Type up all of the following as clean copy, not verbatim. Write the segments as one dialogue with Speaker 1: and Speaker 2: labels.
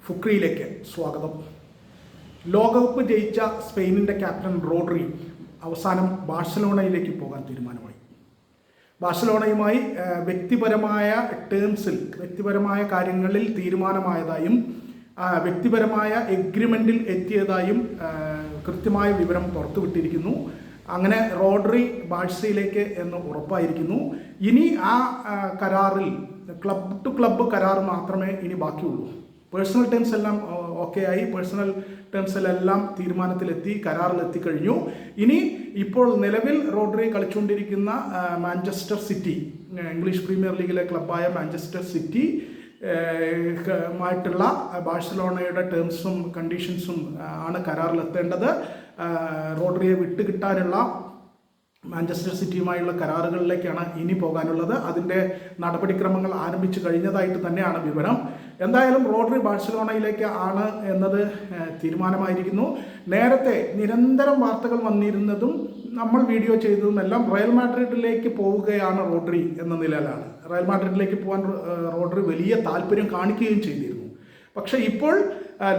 Speaker 1: ഫുക്രിയിലേക്ക് സ്വാഗതം. ലോകകപ്പ് ജയിച്ച സ്പെയിനിൻ്റെ ക്യാപ്റ്റൻ റോഡ്രി അവസാനം ബാഴ്സലോണയിലേക്ക് പോകാൻ തീരുമാനമായി. ബാഴ്സലോണയുമായി വ്യക്തിപരമായ കാര്യങ്ങളിൽ തീരുമാനമായതായും വ്യക്തിപരമായ എഗ്രിമെൻറ്റിൽ എത്തിയതായും കൃത്യമായ വിവരം പുറത്തുവിട്ടിരിക്കുന്നു. അങ്ങനെ റോഡ്രി ബാഴ്സയിലേക്ക് എന്ന് ഉറപ്പായിരിക്കുന്നു. ഇനി ആ കരാറിൽ ക്ലബ് ടു ക്ലബ്ബ് കരാർ മാത്രമേ ഇനി ബാക്കിയുള്ളൂ. പേഴ്സണൽ ടേംസ് എല്ലാം ഓക്കെ ആയി. പേഴ്സണൽ ടേംസിലെല്ലാം തീരുമാനത്തിലെത്തി, കരാറിലെത്തിക്കഴിഞ്ഞു. ഇനി ഇപ്പോൾ നിലവിൽ റോഡ്രി കളിച്ചുകൊണ്ടിരിക്കുന്ന മാഞ്ചസ്റ്റർ സിറ്റി, ഇംഗ്ലീഷ് പ്രീമിയർ ലീഗിലെ ക്ലബ്ബായ മാഞ്ചസ്റ്റർ സിറ്റി മായിട്ടുള്ള ബാഴ്സലോണയുടെ ടേംസും കണ്ടീഷൻസും ആണ് കരാറിലെത്തേണ്ടത്. റോഡ്രിയെ വിട്ടുകിട്ടാനുള്ള മാഞ്ചസ്റ്റർ സിറ്റിയുമായുള്ള കരാറുകളിലേക്കാണ് ഇനി പോകാനുള്ളത്. അതിൻ്റെ നടപടിക്രമങ്ങൾ ആരംഭിച്ചു കഴിഞ്ഞതായിട്ട് തന്നെയാണ് വിവരം. എന്തായാലും റോഡ്രി ബാഴ്സലോണയിലേക്ക് ആണ് എന്നത് തീരുമാനമായിരിക്കുന്നു. നേരത്തെ നിരന്തരം വാർത്തകൾ വന്നിരുന്നതും നമ്മൾ വീഡിയോ ചെയ്തതുമെല്ലാം റയൽ മാഡ്രിഡിലേക്ക് പോവുകയാണ് റോഡ്രി എന്ന നിലയിലാണ്. റയൽ മാഡ്രിഡിലേക്ക് പോകാൻ റോഡ്രി വലിയ താല്പര്യം കാണിക്കുകയും ചെയ്തിരുന്നു. പക്ഷേ ഇപ്പോൾ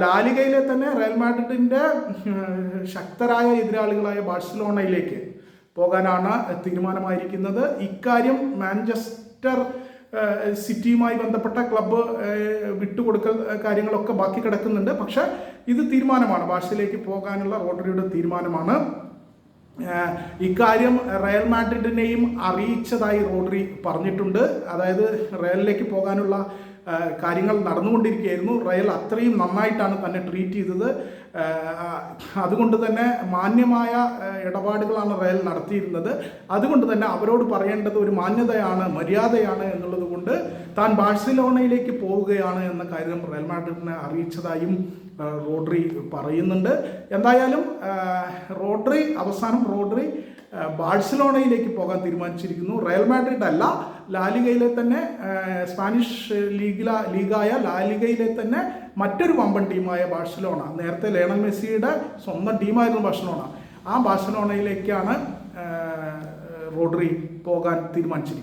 Speaker 1: ലാലിഗയിലെ തന്നെ റയൽ മാഡ്രിഡിൻ്റെ ശക്തരായ എതിരാളികളായ ബാഴ്സലോണയിലേക്ക് പോകാനാണ് തീരുമാനമായിരിക്കുന്നത്. ഇക്കാര്യം മാഞ്ചസ്റ്റർ സിറ്റിയുമായി ബന്ധപ്പെട്ട ക്ലബ്ബ് വിട്ടുകൊടുക്കൽ കാര്യങ്ങളൊക്കെ ബാക്കി കിടക്കുന്നുണ്ട്. പക്ഷേ ഇത് തീരുമാനമാണ്, ബാഴ്സയിലേക്ക് പോകാനുള്ള റോഡ്രിയുടെ തീരുമാനമാണ്. ഇക്കാര്യം റയൽ മാഡ്രിഡിനെയും അറിയിച്ചതായി റോഡ്രി പറഞ്ഞിട്ടുണ്ട്. അതായത് റയലിലേക്ക് പോകാനുള്ള കാര്യങ്ങൾ നടന്നുകൊണ്ടിരിക്കുകയായിരുന്നു. റയൽ അത്രയും നന്നായിട്ടാണ് തന്നെ ട്രീറ്റ് ചെയ്തത്. അതുകൊണ്ട് തന്നെ മാന്യമായ ഇടപാടുകളാണ് റയൽ നടത്തിയിരുന്നത്. അതുകൊണ്ട് തന്നെ അവരോട് പറയേണ്ടത് ഒരു മാന്യതയാണ്, മര്യാദയാണ് എന്നുള്ളത് കൊണ്ട് താൻ ബാഴ്സലോണയിലേക്ക് പോവുകയാണ് എന്ന കാര്യം റയൽ മാഡ്രിഡിനെ അറിയിച്ചതായും റോഡ്രി പറയുന്നുണ്ട്. എന്തായാലും അവസാനം റോഡ്രി ബാഴ്സലോണയിലേക്ക് പോകാൻ തീരുമാനിച്ചിരിക്കുന്നു. റയൽ മാഡ്രിഡ് അല്ല, ലാലിഗയിലെ തന്നെ സ്പാനിഷ് ലീഗായ ലാലിഗയിലെ തന്നെ മറ്റൊരു വമ്പൻ ടീമായ ബാഴ്സലോണ, നേരത്തെ ലയണൽ മെസ്സിയുടെ സ്വന്തം ടീമായിരുന്നു ബാഴ്സലോണ, ആ ബാഴ്സലോണയിലേക്കാണ് റോഡ്രി പോകാൻ തീരുമാനിച്ചിരിക്കുന്നത്.